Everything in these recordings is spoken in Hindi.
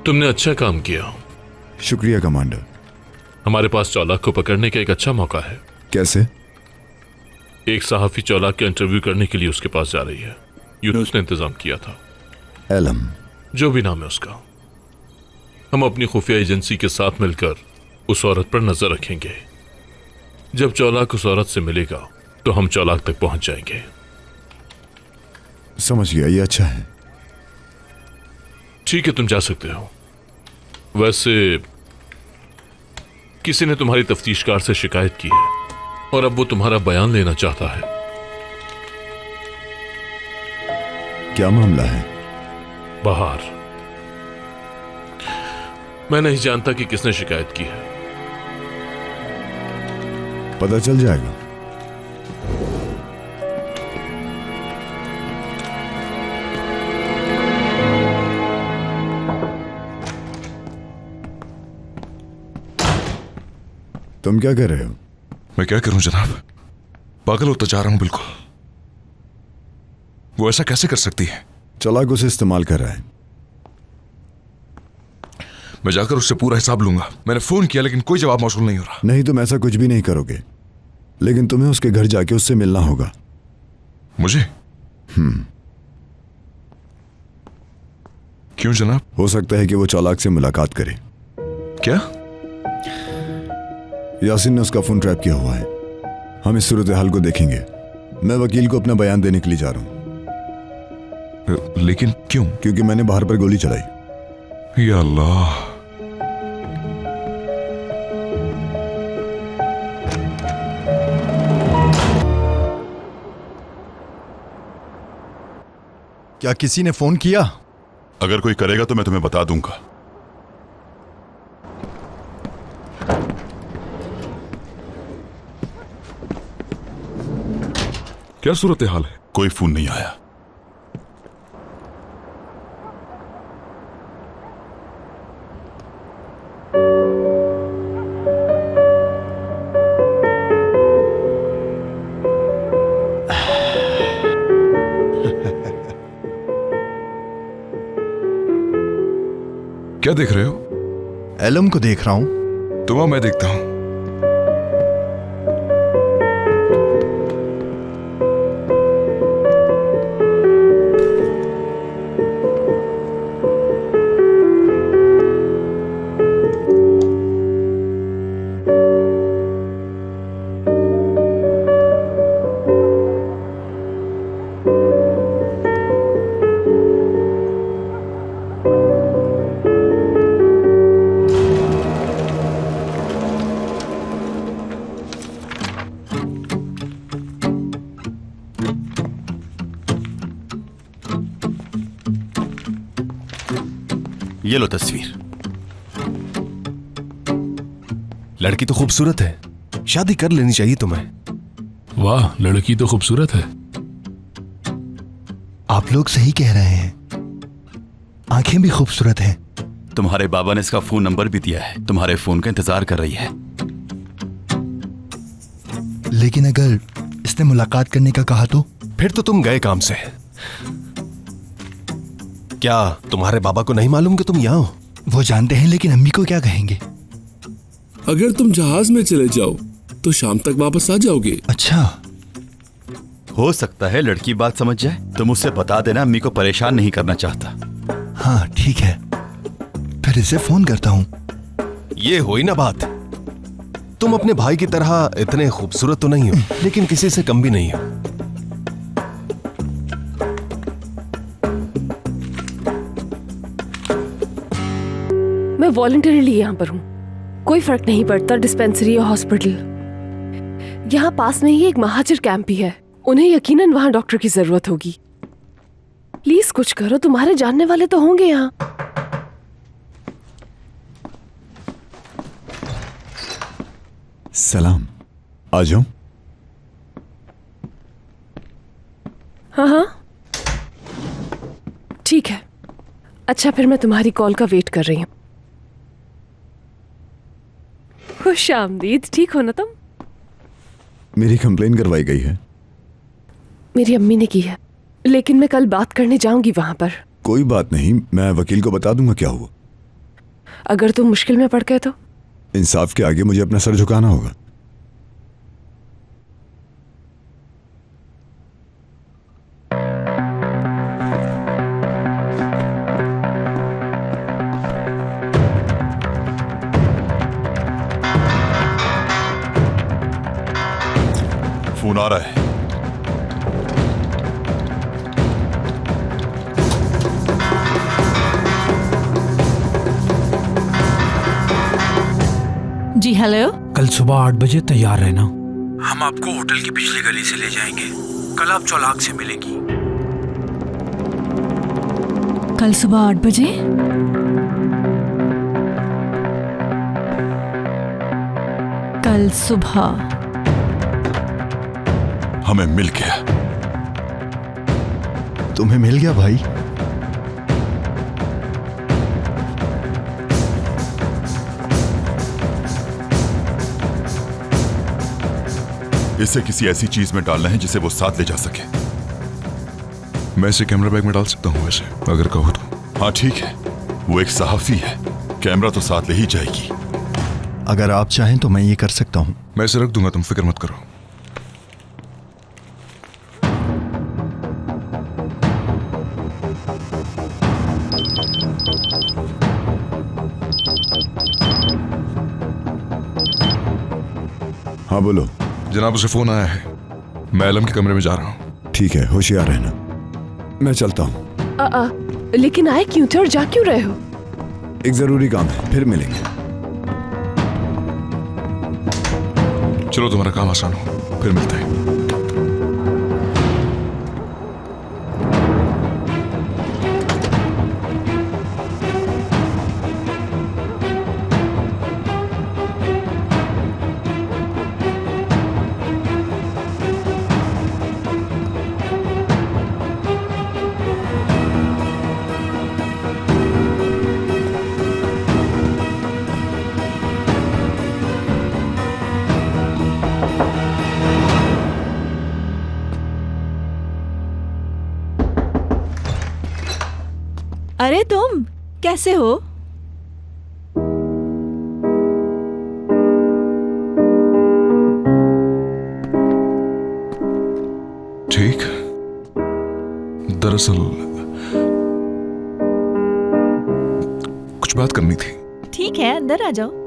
तुमने अच्छा काम किया। शुक्रिया कमांडर। हमारे पास चौलाक को पकड़ने का एक अच्छा मौका है। कैसे? एक सहाफी चौलाक का इंटरव्यू करने के लिए उसके पास जा रही है। यूनुस ने इंतजाम किया था। एलम, जो भी नाम है उसका। हम अपनी खुफिया एजेंसी के साथ मिलकर उस औरत पर नजर रखेंगे। जब चौलाक उस औरत से मिलेगा तो हम चौलाक तक पहुंच जाएंगे। समझ गया, ये अच्छा है। ठीक है, तुम जा सकते हो। वैसे किसी ने तुम्हारी तफ्तीशकार से शिकायत की है और अब वो तुम्हारा बयान लेना चाहता है। क्या मामला है? बहार, मैं नहीं जानता कि किसने शिकायत की है। पता चल जाएगा। तुम क्या कर रहे हो? मैं क्या करूं जनाब, पागल होता जा रहा हूं बिल्कुल। वो ऐसा कैसे कर सकती है? चौलाक उसे इस्तेमाल कर रहा है। मैं जाकर उससे पूरा हिसाब लूंगा। मैंने फोन किया लेकिन कोई जवाब मौसूल नहीं हो रहा। नहीं, तुम ऐसा कुछ भी नहीं करोगे, लेकिन तुम्हें उसके घर जाके उससे मिलना होगा। मुझे? क्यों जनाब? हो सकता है कि वो चौलाक से मुलाकात करे। क्या? यासिन ने उसका फोन ट्रैप किया हुआ है। हम इस सूरत हाल को देखेंगे। मैं वकील को अपना बयान देने के लिए जा रहा हूं। लेकिन क्यों? क्योंकि मैंने बाहर पर गोली चलाई। या अल्लाह। क्या किसी ने फोन किया? अगर कोई करेगा तो मैं तुम्हें बता दूंगा। क्या सूरत हाल है? कोई फोन नहीं आया। क्या देख रहे हो? एलम को देख रहा हूं। तुम आओ, मैं देखता हूं। ये लो तस्वीर। लड़की तो खूबसूरत है, शादी कर लेनी चाहिए तुम्हें। वाह, लड़की तो खूबसूरत है। आप लोग सही कह रहे हैं, आंखें भी खूबसूरत हैं। तुम्हारे बाबा ने इसका फोन नंबर भी दिया है, तुम्हारे फोन का इंतजार कर रही है। लेकिन अगर इसने मुलाकात करने का कहा तो? फिर तो तुम गए काम से। क्या तुम्हारे बाबा को नहीं मालूम कि तुम यहां हो? वो जानते हैं, लेकिन अम्मी को क्या कहेंगे? अगर तुम जहाज में चले जाओ तो शाम तक वापस आ जाओगे। अच्छा, हो सकता है लड़की बात समझ जाए। तुम उससे बता देना, अम्मी को परेशान नहीं करना चाहता। हाँ ठीक है, फिर इसे फोन करता हूँ। ये हुई ना बात। तुम अपने भाई की तरह इतने खूबसूरत तो नहीं हो, लेकिन किसी से कम भी नहीं हो। मैं वॉलंटरीली यहाँ पर हूँ, कोई फर्क नहीं पड़ता डिस्पेंसरी या हॉस्पिटल। यहाँ पास में ही एक महाजिर कैंप भी है, उन्हें यकीनन वहाँ डॉक्टर की जरूरत होगी। प्लीज कुछ करो, तुम्हारे जानने वाले तो होंगे यहाँ। सलाम, आ जाऊं? हाँ हाँ ठीक है। अच्छा, फिर मैं तुम्हारी कॉल का वेट कर रही हूँ। खुश आमदीद। ठीक हो ना तुम? मेरी कंप्लेन करवाई गई है। मेरी अम्मी ने की है, लेकिन मैं कल बात करने जाऊंगी वहां पर। कोई बात नहीं, मैं वकील को बता दूंगा क्या हुआ। अगर तुम मुश्किल में पड़ गए तो? इंसाफ के आगे मुझे अपना सर झुकाना होगा। फोन आ रहा है। जी हेलो। कल सुबह 8 बजे तैयार रहना। हम आपको होटल की पिछली गली से ले जाएंगे। कल आप चौलाक से मिलेगी। कल सुबह 8 बजे? कल सुबह। हमें मिल गया। तुम्हें मिल गया भाई? इसे किसी ऐसी चीज में डालना है जिसे वो साथ ले जा सके। मैं इसे कैमरा बैग में डाल सकता हूँ वैसे, अगर कहो तो। हाँ ठीक है, वो एक सहाफी है, कैमरा तो साथ ले ही जाएगी। अगर आप चाहें तो मैं ये कर सकता हूं। मैं इसे रख दूंगा, तुम फिक्र मत करो। हाँ बोलो। जनाब, उसे फोन आया है। मैं आलम के कमरे में जा रहा हूँ। ठीक है, होशियार रहना। मैं चलता हूँ। लेकिन आए क्यों थे और जा क्यों रहे हो? एक जरूरी काम है, फिर मिलेंगे। चलो, तुम्हारा काम आसान हो, फिर मिलते हैं। अरे तुम कैसे हो? ठीक। दरअसल कुछ बात करनी थी। ठीक है, अंदर आ जाओ।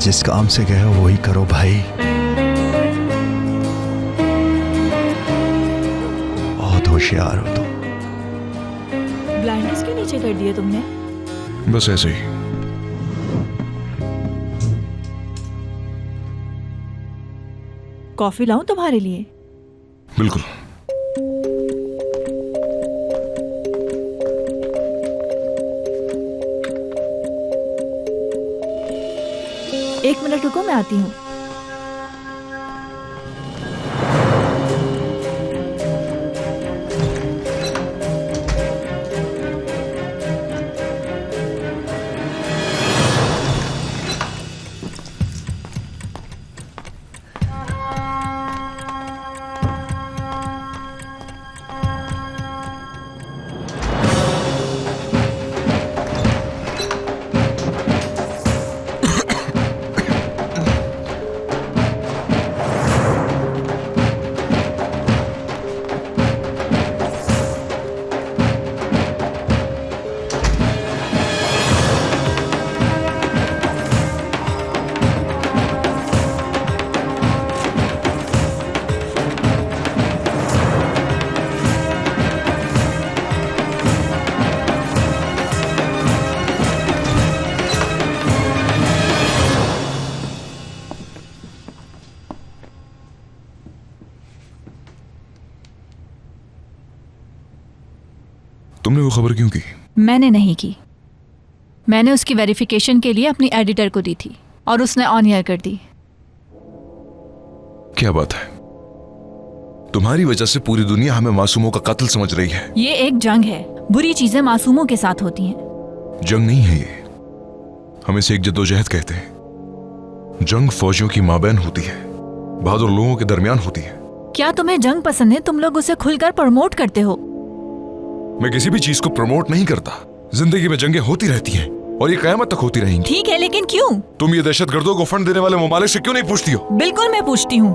जिस काम से गए हो वही करो भाई। बहुत होशियार हो तुम। ब्लाइंडर्स क्यों नीचे कर दिए तुमने? बस ऐसे ही। कॉफी लाऊं तुम्हारे लिए? बिल्कुल। एक मिनट रुको, मैं आती हूँ। तुमने वो खबर क्यों की? मैंने नहीं की। मैंने उसकी वेरिफिकेशन के लिए अपनी एडिटर को दी थी और उसने ऑन एयर कर दी। क्या बात है? तुम्हारी वजह से पूरी दुनिया हमें मासूमों का कत्ल समझ रही है। ये एक जंग है। बुरी चीजें मासूमों के साथ होती हैं। जंग नहीं है ये, हम इसे एक जद्दोजहद कहते हैं। जंग फौजियों की माबैन होती है, बहादुर लोगों के दरमियान होती है। क्या तुम्हें जंग पसंद है? तुम लोग उसे खुलकर प्रमोट करते हो। मैं किसी भी चीज को प्रमोट नहीं करता। जिंदगी में जंगें होती रहती हैं और ये कयामत तक होती रहेंगी। ठीक है, लेकिन क्यों? तुम ये दहशतगर्दों को फंड देने वाले ममालिक से क्यों नहीं पूछती हो? बिल्कुल मैं पूछती हूँ।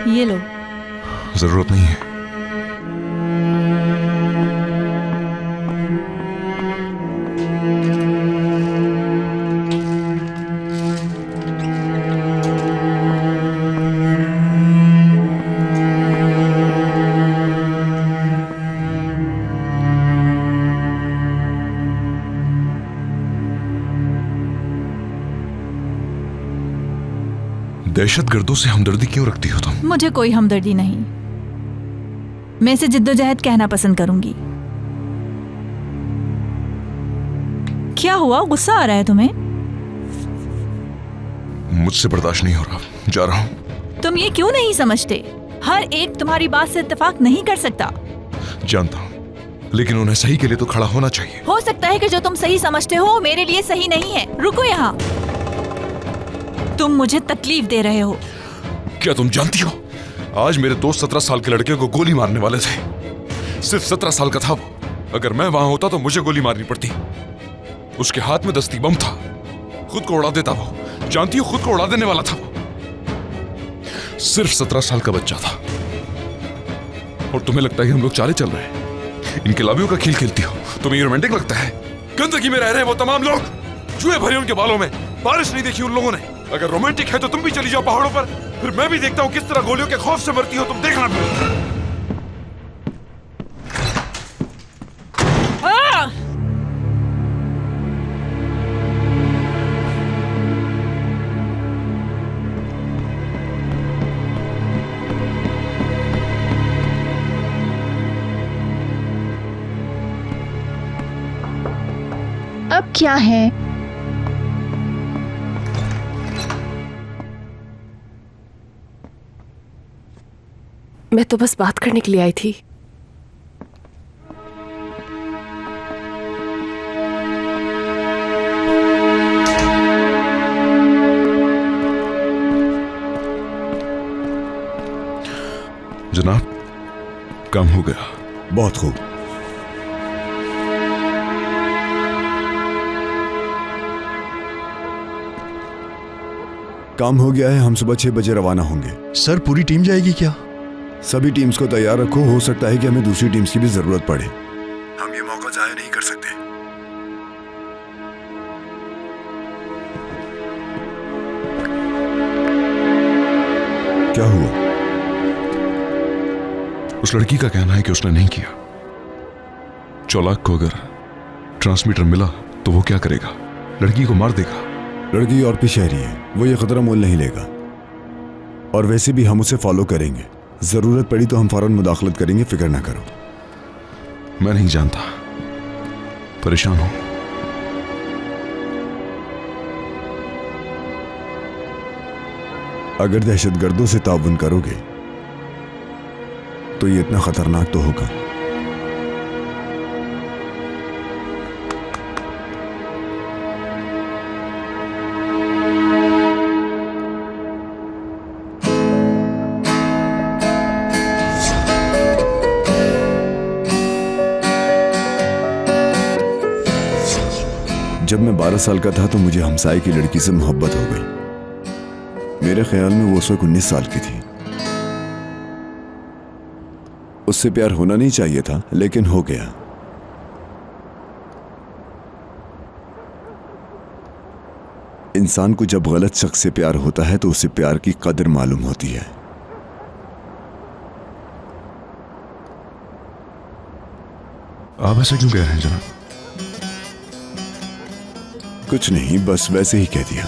ये लो। जरूरत नहीं है। दहशतगर्दों से हमदर्दी क्यों रखती हो तुम? मुझे कोई हमदर्दी नहीं। मैं इसे जिद्दोजहद कहना पसंद करूंगी। क्या हुआ? गुस्सा आ रहा है तुम्हें? मुझसे बर्दाश्त नहीं हो रहा, जा रहा हूं। तुम ये क्यों नहीं समझते? हर एक तुम्हारी बात से इत्तेफाक नहीं कर सकता। जानता हूं, लेकिन उन्हें सही के लिए तो खड़ा होना चाहिए। हो सकता है कि जो तुम सही समझते हो मेरे लिए सही नहीं है। रुको यहाँ। तुम मुझे तकलीफ दे रहे हो। क्या तुम जानती हो, आज मेरे दोस्त 17 साल के लड़के को गोली मारने वाले थे। सिर्फ 17 साल का था वो। अगर मैं वहां होता तो मुझे गोली मारनी पड़ती। उसके हाथ में दस्ती बम था, खुद को उड़ा देता वो। जानती हो, खुद को उड़ा देने वाला था वो। सिर्फ 17 साल का बच्चा था। और तुम्हें लगता है कि हम लोग चाले चल रहे हैं, इनकलाबियों का खेल खेलती हो। तुम्हें ये रोमांटिक लगता है? गंदगी में रह रहे हैं वो तमाम लोग, चूहे भरे उनके बालों में। बारिश नहीं देखी उन लोगों ने। अगर रोमांटिक है तो तुम भी चली जाओ पहाड़ों पर, फिर मैं भी देखता हूं किस तरह गोलियों के खौफ से मरती हो तुम। देखना फिर। अब क्या है? मैं तो बस बात करने के लिए आई थी। जनाब, काम हो गया। बहुत खूब। काम हो गया है। हम सुबह 6 बजे रवाना होंगे। सर पूरी टीम जाएगी क्या? सभी टीम्स को तैयार रखो। हो सकता है कि हमें दूसरी टीम्स की भी जरूरत पड़े। हम ये मौका जाया नहीं कर सकते। क्या हुआ? उस लड़की का कहना है कि उसने नहीं किया। चौलाक को अगर ट्रांसमीटर मिला तो वो क्या करेगा? लड़की को मार देगा। लड़की और भी शहरी है, वो ये खतरा मोल नहीं लेगा। और वैसे भी हम उसे फॉलो करेंगे। जरूरत पड़ी तो हम फौरन मुदाखलत करेंगे, फिक्र ना करो। मैं नहीं जानता, परेशान हूं। अगर दहशतगर्दों से ताउन करोगे तो ये इतना खतरनाक तो होगा। जब मैं 12 साल का था तो मुझे हमसाए की लड़की से मोहब्बत हो गई। मेरे ख्याल में वो उस वक्त 19 साल की थी। उससे प्यार होना नहीं चाहिए था, लेकिन हो गया। इंसान को जब गलत शख्स से प्यार होता है तो उसे प्यार की कदर मालूम होती है। आप ऐसा क्यों कह रहे हैं जनाब? कुछ नहीं, बस वैसे ही कह दिया।